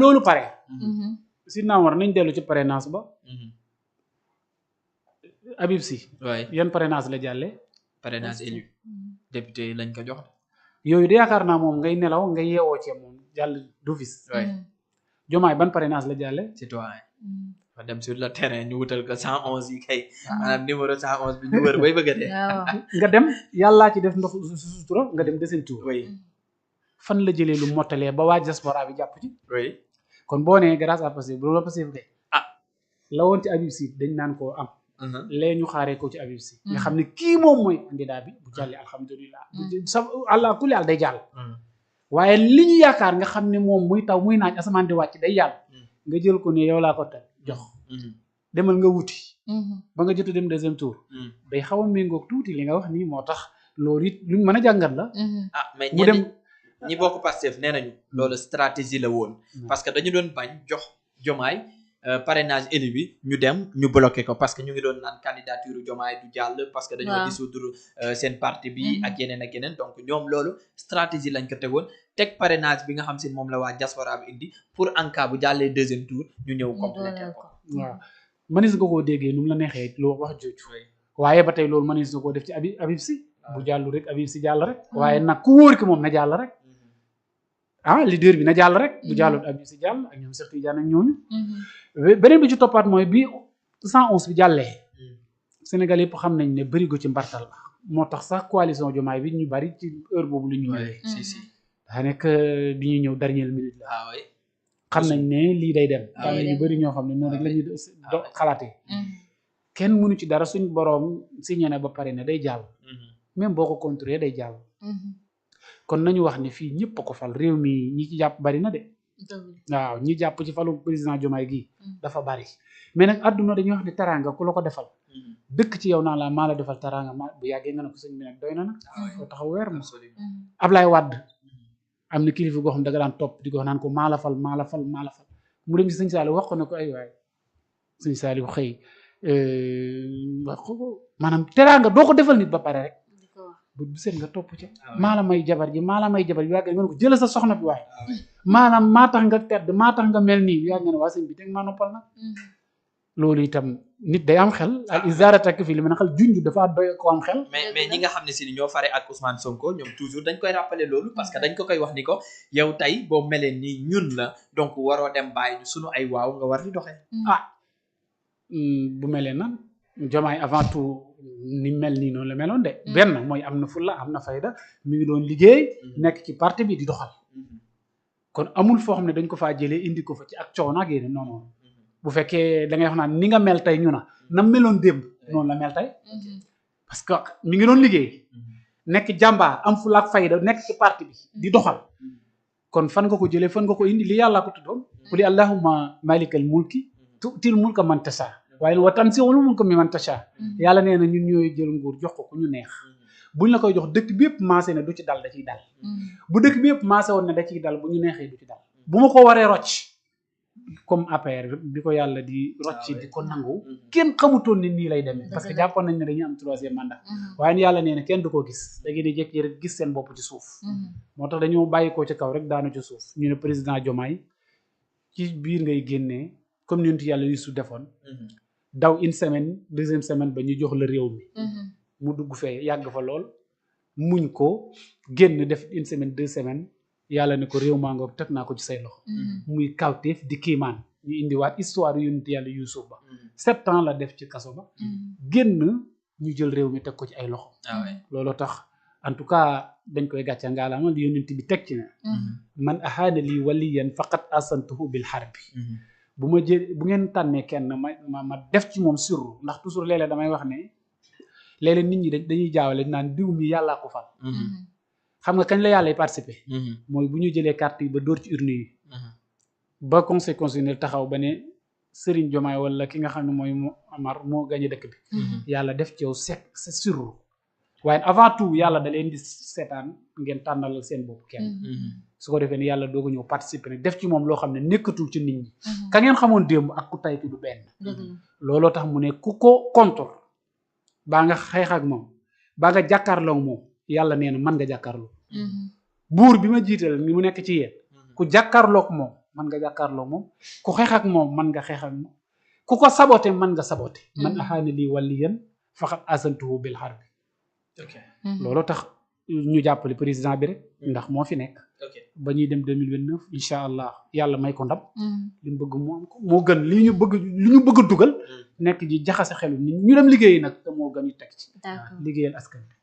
loolu pare si naa war nañ dellu ci parrainage ba Habib Sy yan parrainage la jàlle parrainage élu député yi lañ ko jox yooyu de yaakaar naa moom ngay nelaw ngay yeewoo ci moom jàll d'office Diomaye ban parrainage la jàlle citoyen fa dem sur le terrain ñu wutal ko 111 yi kay maanaam numéro 111 bi ñu wër bay bëgg a dee nga dem yàllaa ci def ndox sutura nga dem deuxième tour fan la jëlee lu mottalee ba waa diaspora bi jàpp ci kon boo nee grâce à Pastef bu la Pastef de la woon ci Habib Sy dañ naan koo am lee ñu xaaree ko ci Habib Sy nga xam ne kii moom mooy candidat bi bu jàllee alhamdulilah sa àlla kulli àll day jàll waaye li ñu yaakaar nga xam ne moom muy taw muy naaj asamaan di wàcc day jàll nga jël ko ne yow laa ko teg jox demal nga wuti ba nga jotu dem deuxième tour day xaw a méngoog tuuti li nga wax nii moo tax loolu it luñ mën a jàngat la mais mu dem ñi bokk Pastef nee nañu loolu stratégie la woon parce que dañu doon bañ jox Diomaye parrainage élu bi ñu dem ñu bloqué ko parce que ñu ngi doon naan candidature Diomaye du jàll parce que dañoo dissoudre seen parti bi ak yeneen donc ñoom loolu stratégie lañ ko tegoon teg parrainage bi nga xam si moom la waa diaspora bi indi pour en cas bu jàllee deuxième tour ñu ñëw complété ko waaw mënees nga koo déggee nu mu la neexee loo wax jooju waaye ba tey loolu mënees nga koo def ci Habib Sy bu jàllu rek Habib Sy jàll rek waaye nag ku wóor ki moom na jàll rek leader bi na jàll rek bu jàllut Habib Sy jàll ak ñoom Cheikh Tidiane ak ñooñu beneen bi ci toppaat mooy bi 111 bi jàllee Sénégal yëpp xam nañ ne bërigo ci mbartal la moo tax sax coalition Diomaye bi ñu bari ci heure boobu lu ñu ñëwee daa nekk bi ñuy ñëw dernière minute la xam nañ ne lii day dem am na ñu bëri ñoo xam ne noonu rek la ñuy xalaatee kenn mënu ci dara suñ boroom signé na ba pare ne day jàll même boo ko contrôlé day jàll kon nañu wax ne fii ñëpp a ko fal réew mi ñi ci jàpp bari na de waaw ñi jàpp ci falu président Diomaye gii dafa bari mais nag àdduna dañuy wax ne teraanga ku la ko defal dëkk ci yow naa la maa la defal teraanga ma bu yàggee nga ne ko sëñ bi nag doy na nag foo taxaw weer ma Ablaye Wade am na kilifa goo xam da nga daan topp di ko naan ko maa la fal mu dem ci sëñ Saliou wax ko ne ko ay waay sëñ Saliou xëy wax ko maanaam teraanga doo ko defal nit ba pare rek bu seen nga topp ci maa la may jabar ji maa la may jabar ji yàgg nga ne ko jëla sa soxna bi waaye maanaam maa tax nga tedd maa tax nga mel nii yàgg nga ne waa sëñ bi teg maa noppal nag loolu itam nit day am xel al isaara takk fii li mën a xel junj dafa doy ko am xel mais ñi nga xam ne si ñoo fare ak Ousmane Sonko ñoom toujours dañ koy rappeler loolu parce que dañ ko koy wax ni ko yow tey boo melee nii ñun la donc waroo dem bàyyi ñu sunu ay waaw nga war di doxee bu melee nan Diomaye avant tout ni mel nii noonu la meloon de benn mooy am na fulla am na fayda mi ngi doon liggéey nekk ci parti bi di doxal kon amul foo xam ne dañ ko faa jëlee indi ko fa ci ak coono ak yéen non bu fekkee da ngay wax naan ni nga mel tey ñu na meloon démb noonu la mel tey parce que mi ngi doon liggéey nekk jàmbaar am fulla ak fayda nekk ci parti bi di doxal kon fan nga ko jëlee fan nga ko indi li yàlla ko tuddoon quli allahumma malikal mulki tu'til mulka man tasha waaye wa tanzi'ul mulka mimman tasha yàlla nee na ñun ñooy jël nguur jox ko ku ñu neex buñ la koy jox dëkk bi yëpp maasee ne du ci dal da ciy dal bu dëkk bi yëpp maasee woon ne da ciy dal bu ñu neexee du ci dal bu ma ko waree rocc comme APR bi ko yàlla di rocc di ko nangu kenn xamutoon ne nii lay demee parce que jàppoon nañ ne dañuy am 3e mandat waaye ni yàlla nee na kenn du ko gis da ngeen di jékki rek gis seen bopp ci suuf moo tax dañoo bàyyi ko ci kaw rek daanu ci suuf ñu ne président Diomaye ci biir ngay génnee comme ñun yàlla yu su defoon daw une semaine 2e semaine ba ñu jox la réew mi mu dugg fee yàgg fa lool muñ ko génn def une semaine 2 semaines yàlla ne ko réew maa ngoog teg naa ko ci say loxo muy kawteef di kiimaan ñu indiwaat histoire yonent yàlla Yuusuf ba 7 ans la def ci kaso ba génn ñu jël réew mi teg ko ci ay loxo looloo tax en tout cas dañ koy gàcce ngaalaama li yonent bi teg ci ne man ahaana lii waliyan faqat asantuhu bil harbi bu ngeen tànnee kenn ma def ci moom sirru ndax toujours léeg-léeg damay wax ne léeg-léeg nit ñi dañuy jaawale naan diw mi yàllaa ko fal xam nga kañ la yàlla participer mooy bu ñu jëlee carte yi ba dóor ci urne yi ba conseil constitutionnel taxaw ba ne Serigne Diomaye wala ki nga xam ne mooy Amar moo gañe dëkk bi yàlla def ci yow c'est sirru waaye avant tout yàlla da leen di seetaan ngeen tànnal seen bopp kenn su ko defee ne yàlla doog a ñëw participer ne def ci moom loo xam ne nekkatul ci nit ñi ka ngeen xamoon démb ak ku tay ki du benn looloo tax mu ne ku ko contre baa nga xeex ak moom baa nga jàkkaarloo moom yàlla nee na mën nga jàkkaarloo buur bi ma jiital ni mu nekk ci yéen ku jàkkaarloog moom mën nga jàkkaarloo moom ku xeex ak moom mën nga xeex ak moom ku ko saboté mën nga saboté man ahaana lii waliyan faqad azantuhu bil harbi loolu tax ñu jàppale président bi rek ndax moo fi nekk ba ñuy dem 2029 incha allah yàlla may ko ndam li mu bëgg mu am ko moo gën li ñu bëgg a dugal nekk ji jaxase xelu nit ñu dem liggéeyi nag te moo gën ñu teg ci liggéeyal askan wi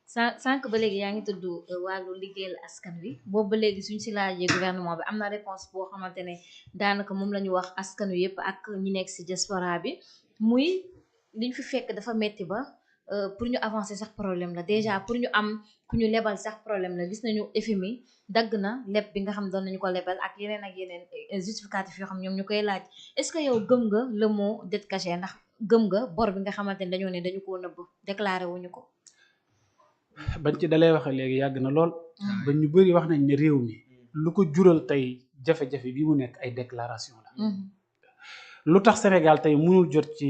sànq ba léegi yaa ngi tudd wàllu liggéeyal askan wi boobu ba léegi suñ si laajee gouvernement bi am na réponse boo xamante ne daanaka moom la ñu wax askan wi yëpp ak ñi nekk si diaspora bi muy liñ fi fekk dafa metti ba pour ñu avancer sax problème la déjà pour ñu am ku ñu lebal sax problème la gis nañu FMI dagg na leb bi nga xam doon nañu ko lebal ak yeneen justificatif yoo xam ñoom ñu koy laaj est-ce que yow gëm nga le mot dette cachée ndax gëm nga bor bi nga xamante ne dañoo ne dañu koo nëbb déclaré wuñu ko bañ ci dalay waxe léegi yàgg na lool ba ñu bëri wax nañ ne réew mi lu ko jural tey jafe-jafe bi mu nekk ay déclaration la lu tax Sénégal tey mënul jot ci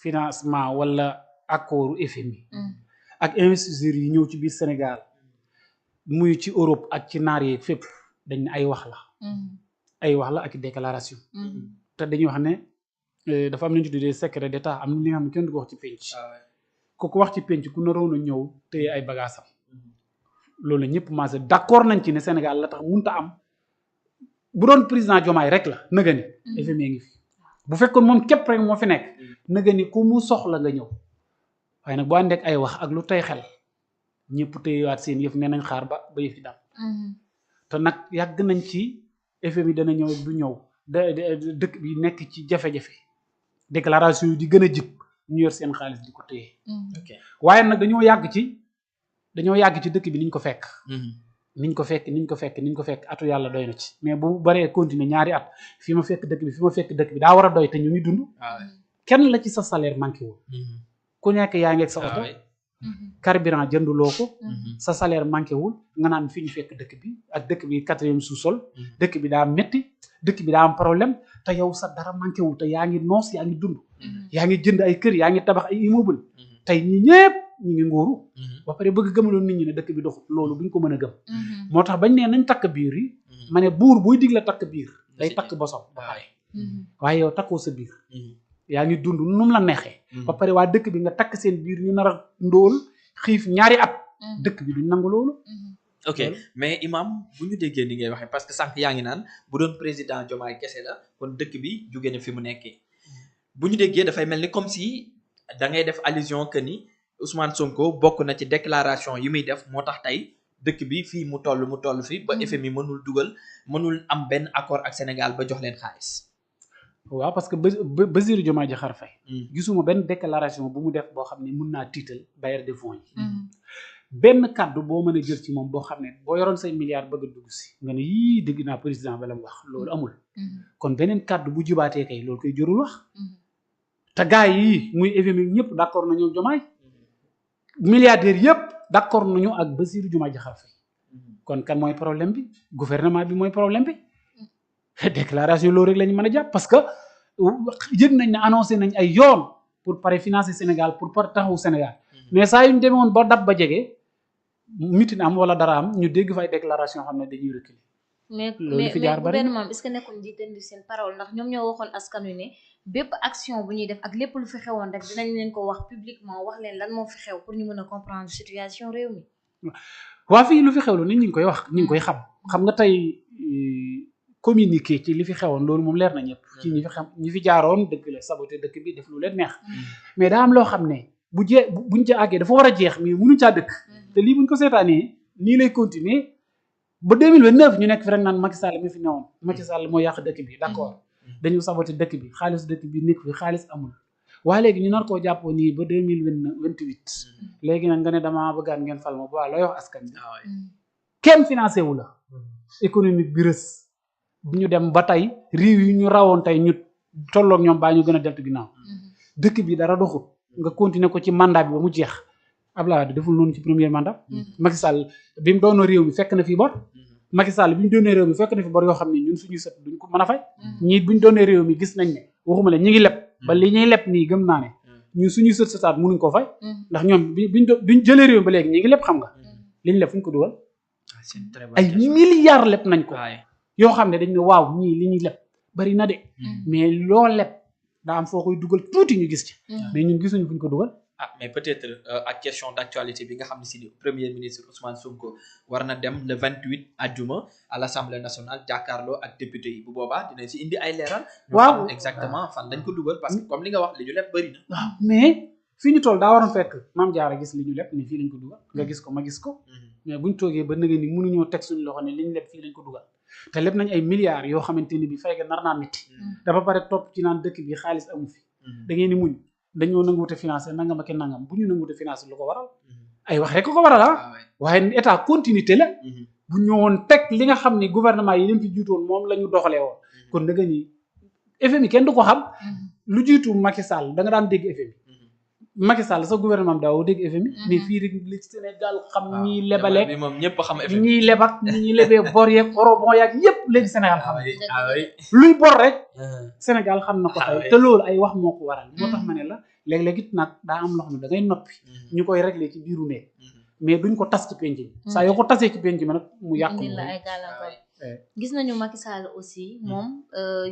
financement wala accord FMI ak investisseurs yi ñëw ci biir Sénégal muy ci Europe ak ci naar yi fépp dañ ne ay wax la ak déclaration te dañuy wax ne dafa am nañu tuddee secret d'état am na li nga xam ne kenn du ko wax ci penc ku wax ci penc ku naroon a ñëw téye ay bagaasam loolu ñëpp maase d'accord nañ ci ne Sénégal la tax mënut a am bu doon président Diomaye rek la nëga ni FMI ngi fi bu fekkoon moom képp rek moo fi nekk nëga ni ku mu soxla nga ñëw waaye nag boo àndeek ay wax ak lu tey xel ñëpp téyewaat seen yëf nee nañ xaar ba yëf yi dam te nag yàgg nañ ci FMI dana ñëw du ñëw dëkk bi nekk ci jafe-jafe déclaration yi di gën a jib ñu yor seen xaalis di ko téye waaye nag dañoo yàgg ci dëkk bi niñ ko fekk atu yàlla doy na ci mais bu baree continuer ñaari at fi ma fekk dëkk bi daa war a doy te ñu ngi dund kenn la ci sa salaire manqué wul ku nekk yaa ngi ak sa oto carburant jënduloo ko sa salaire manqué wul nga naan fi ñu fekk dëkk bi ak dëkk bi 4e sous-sol dëkk bi daa metti dëkk bi daa am problème te yow sa dara manqué wul te yaa ngi noos yaa ngi dund yaa ngi jënd ay kër yaa ngi tabax ay immeuble tey ñi ñëpp ñu ngi nguuru ba pare bëgg gëmaloon nit ñi ne dëkk bi doxut loolu buñ ko mën a gëm moo tax bañ ne nañ takk biir yi ma ne buur buy dig la takk biir day takk bosom ba pare waaye yow takkoo sa biir yaa ngi dund nu mu la neexee ba pare waa dëkk bi nga takk seen biir ñu nar a ndóol xiif ñaari at dëkk bi duñ nangu loolu ok mais imam bu ñu déggee ni ngay waxee parce que sànq yaa ngi naan bu doon président Diomaye kese la kon dëkk bi jóge na fi mu nekkee bu ñu déggee dafay mel ni comme si da ngay def allusion que ni Ousmane Sonko bokk na ci déclaration yi muy def moo tax tey dëkk bi fii mu toll fi ba FMI mënul am benn accord ak Sénégal ba jox leen xaalis waaw parce que Bassirou Diomaye Diakhar Faye gisuma benn déclaration bu mu def boo xam ne mun naa tiital bailleur de fonds yi benn kàddu boo mën a jël ci moom boo xam ne boo yoroon say milliards bëgg a dugg si nga ne yii dégg naa président ba la mu wax loolu amul kon beneen kàddu bu jubaatee kay loolu koy jërul wax te gars yi muy FMI ñëpp d'accord nañu Diomaye milliardaires yëpp d'accord nañu ak Bassirou Diomaye Diakhar Faye kon kan mooy problème bi gouvernement bi mooy problème bi déclaration loolu rek la ñu mën a jàpp parce que yëg nañ ne annoncé nañ ay yoon pour pare financer Sénégal pour par taxawu Sénégal mais saa yu ñu demee woon ba dab ba jege mitin am wala dara am ñu dégg fay déclaration xam ne dañuy reculer. mais gouvernement est-ce que nekkul di tenir seen parole ndax ñoom ñoo waxoon askan wi ne bépp action bu ñuy def ak lépp lu fi xewoon rek dinañ leen ko wax publiquement wax leen lan moo fi xew pour ñu mën a comprendre situation réew mi. waa fii lu fi xew lu nit ñi ngi koy wax ñi ngi koy xam nga tey communiquer ci li fi xewoon loolu moom leer na ñëpp ci ñi fi jaaroon dëgg la saboté dëkk bi def lu leen neex mais daa am loo xam ne buñ ca àggee dafa war a jeex mais mënuñ caa dëkk te lii buñ ko seetaanee nii lay continuer ba 2029 ñu nekk fi rek naan Macky Sall mi fi newoon Macky Sall moo yàq dëkk bi d'accord dañu saboté dëkk bi xaalis dëkk bi nekk fi xaalis amul waaye léegi ñu nar koo jàppoo nii ba 2028 léegi nag nga ne damaa bëggaan ngeen fal ma ba looy wax askan bi kenn financé wu la économique bi rës bu ñu dem ba tey réew yi ñu rawoon tey ñu tolloog ñoom baa ñu gën a deltu ginnaaw dëkk bi dara doxut nga continuer ko ci mandat bi ba mu jeex Abdoulaye Wade deful noonu ci premier mandat Macky Sall bi mu doonoo réew mi fekk na fi bor Macky Sall bi ñu doonee réew mi fekk na fi bor yoo xam ne ñun suñuy sët duñ ko mën a fay ñii bu ñu doonee réew mi gis nañ ne waxuma la ñi ngi leb ba li ñuy leb nii gëm naa ne ñun suñuy sët sëtaat mënuñ ko fay ndax ñoom biñ jëlee réew mi ba léegi ñi ngi leb xam nga liñ leb fu ñu ko dugal ay milliards leb nañ ko yoo xam ne dañ ne waaw ñii li ñuy leb bari na de mais loo leb daa am foo koy dugal tuuti ñu gis ci mais ñun gisuñu fuñ ko dugal. ah mais peut-être ak question d'actualité bi nga xam ne si ni premier ministre Ousmane Sonko war na dem le 28 àjjuma à l'Assemblée nationale jàkkaarloo ak député yi bu boobaa dinañ si indi ay leeral. waaw ñu xam exactement fan lañ ko dugal parce que comme li nga wax li ñu leb bëri na. waaw mais fii ñu toll daa waroon fekk Mame Diarra gis li ñu leb ni fii lañ ko dugal nga gis ko ma gis ko. mais buñ toogee ba nëgë ni mënuñoo teg suñu loxo ne li ñu leb fii lañ ko dugal te leb nañ ay milliards yoo xamante ni bi fay ga nar naa métti. dafa pare topp ci naan dëkk bi xaalis amu fi. da ngeen ni muñ. dañoo nanguwute financé nangam ak nangam bu ñu nanguwute financé lu ko waral ay wax rek ko waral waaye état continuité la bu ñëwoon teg li nga xam ni gouvernement yi leen fi jiitoon moom la ñu doxalee woon kon da nga ni FMI kenn du ko xam lu jiitu Macky Sall da nga daan dégg FMI Macky Sall sa gouvernement daawoo dégg FMI mais fii rek li Sénégal xam ñiy lebaleeg moom ñëpp xam FMI ñiy lebak ñiy lebee bor yeeg eurobond yaag yépp léegi Sénégal xam luy bor rek Sénégal xam na ko tey te loolu ay wax moo ko waral moo tax ma ne la léeg-léeg it nag daa am loo xam ne da ngay noppi ñu koy régler ci biiru néeg mais duñ ko tas ci penc mi saa yoo ko tasee ci penc mi nag mu yàq la ay gàllankoor gis nañu Macky Sall aussi moom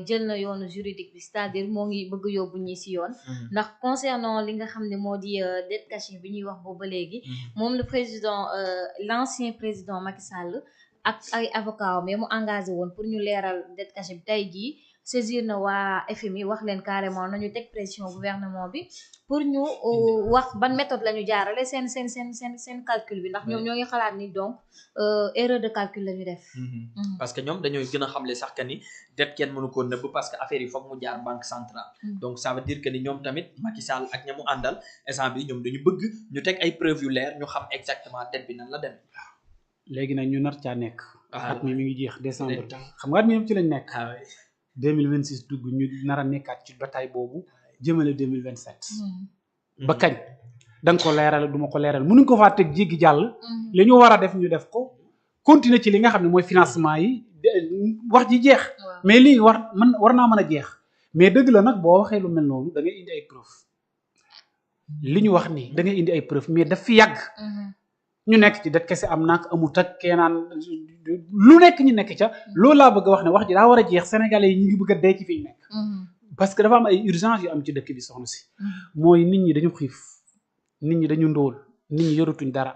jël na yoonu juridique bi c'est-à-dire moo ngi bëgg yóbbu ñi si yoon ndax concernant li nga xam ne moo di dette cachée bi ñuy wax boobu ba léegi moom le président l'ancien président Macky Sall ak ay avocat mais mu engagé woon pour ñu leeral dette cachée bi tey jii saisir na waa FMI wax leen carrément nañu teg pression gouvernement bi pour ñu wax ban méthode la ñu jaarale seen calcul bi ndax ñoom ñoo ngi xalaat ni donc erreur de calcul la ñu def. parce que ñoom dañoo gën a xamle sax que ni dette kenn mënu ko nëbb parce que affaire yi foog mu jaar banque centrale. donc ça veut dire que ni ñoom tamit Macky Sall ak ña mu àndal instant bi ñoom dañu bëgg ñu teg ay preuves yu leer ñu xam exactement dette bi nan la demee. léegi nag ñu nar caa nekk. at mi ngi jeex décembre xam nga at mi yëpp ci lañ nekk. 2026 dugg ñu nar a nekkaat ci bataille boobu jëmale 2027. ba kañ da nga ko leeral du ma ko leeral mënuñ ko faa teg jéggi jàll. li ñu war a def ñu def ko continuer ci li nga xam ne mooy financement yi wax ji jeex. mais lii war naa mën a jeex. mais dëgg la nag boo waxee lu mel noonu da ngay indi ay preuve li ñu wax nii da ngay indi ay preuve mais daf fi yàgg. ñu nekk ci det kese am naak amut ak keenaan lu nekk ñu nekk ca loolu laa bëgg a wax ne wax ji daa war a jeex sénégalais yi ñu ngi bëgg a dee ci fi ñu nekk parce que dafa am ay urgence yu am ci dëkk bi soxna si mooy nit ñi dañu xiif nit ñi dañu ndóol nit ñi yorutuñ dara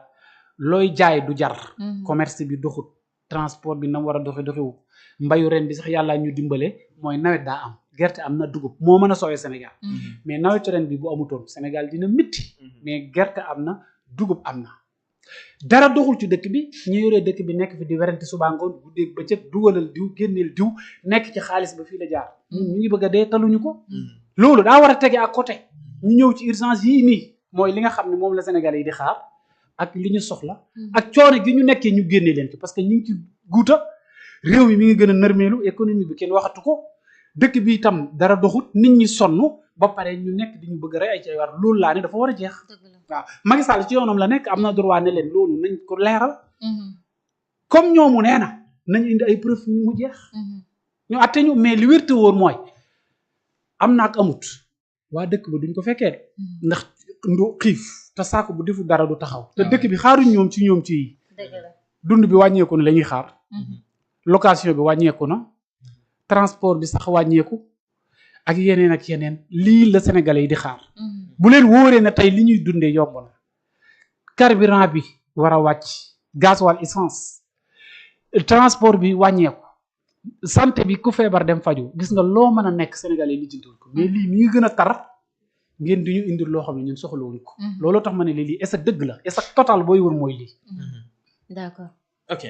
looy jaay du jar commerce bi doxut transport bi nam war a doxewu mbayu ren bi sax yàlla ñu dimbale mooy nawet daa am gerte am na dugub moo mën a sooyee Sénégal mais nawetu ren bi bu amutoon Sénégal dina métti mais gerte am na dugub am na dara doxul ci dëkk bi ñu yoree dëkk bi nekk fi di werante suba ngoon guddeeg bëccëg dugalal diw génneel diw nekk ci xaalis ba fii la jaar ñun ñu ngi bëgg a dee taluñu ko loolu daa war a tege à côté ñu ñëw ci urgence yii nii mooy li nga xam ne moom la Sénégalais yi di xaar ak li ñu soxla ak coono gi ñu nekkee ñu génnee leen ci parce que ñu ngi ci guuta réew mi ngi gën a nërmeelu économie bi kenn waxatu ko dëkk bi itam dara doxut nit ñi sonn ba pare ñu nekk di ñu bëgg a rey ay cay war loolu laa ne dafa war a jeex waaw Macky Sall ci yoonam la nekk am na droit ne leen loolu nañ ko leeral comme ñoomu nee na nañ indi ay preuve mu jeex ñu atte ñu mais li wérte wóor mooy am na ak amut waa dëkk ba duñ ko fekkee de ndax xiif te saako bu defu dara du taxaw te dëkk bi xaaruñ ñoom ci dund bi wàññeeku na la ñuy xaar location bi wàññeeku na transport bi sax wàññeeku ak yeneen lii la Sénégalais yi di xaar bu leen wóoree na tey li ñuy dundee yomb na carburant bi war a wàcc gasoil essence transport bi wàññeeku santé bi ku feebar dem faju gis nga loo mën a nekk Sénégalais yi li jëntul ko mais lii mi ngi gën a tar ngeen di ñu indil loo xam ne ñun soxlawuñ ko looloo tax ma ne lii est-ce que dëgg la est-ce que total booy wër mooy lii d'accord ok